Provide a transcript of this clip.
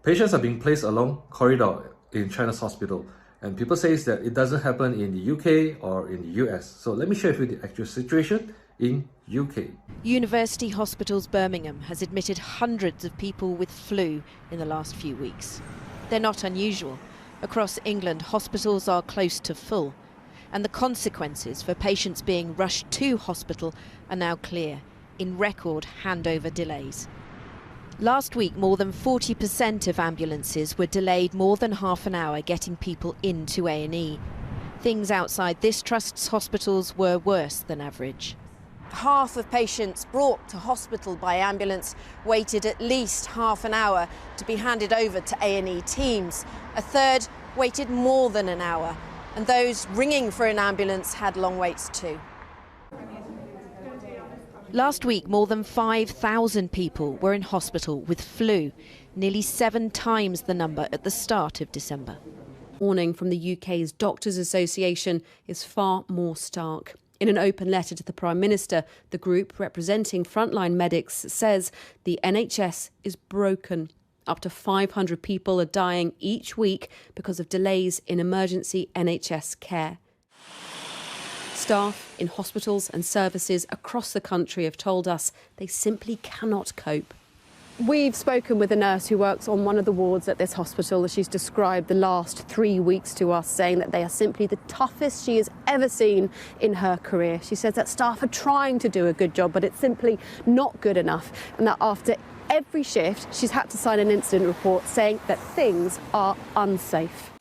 Patients are being placed along corridor in China's hospital, and people say that it doesn't happen in the UK or in the US. So let me share with you the actual situation in UK. University Hospitals Birmingham has admitted hundreds of people with flu in the last few weeks. They're not unusual. Across England, hospitals are close to full, and the consequences for patients being rushed to hospital are now clear in record handover delays. Last week, more than 40% of ambulances were delayed more than half an hour getting people into A&E. Things outside this trust's hospitals were worse than average. Half of patients brought to hospital by ambulance waited at least half an hour to be handed over to A&E teams. A third waited more than an hour, and those ringing for an ambulance had long waits too. Last week, more than 5,000 people were in hospital with flu, nearly 7 times the number at the start of December. Warning from the UK's Doctors Association is far more stark. In an open letter to the Prime Minister, the group representing frontline medics says the NHS is broken. Up to 500 people are dying each week because of delays in emergency NHS care. Staff in hospitals and services across the country have told us they simply cannot cope. We've spoken with a nurse who works on one of the wards at this hospital. She's described the last 3 weeks to us, saying that they are simply the toughest she has ever seen in her career. She says that staff are trying to do a good job, but it's simply not good enough, and that after every shift she's had to sign an incident report saying that things are unsafe.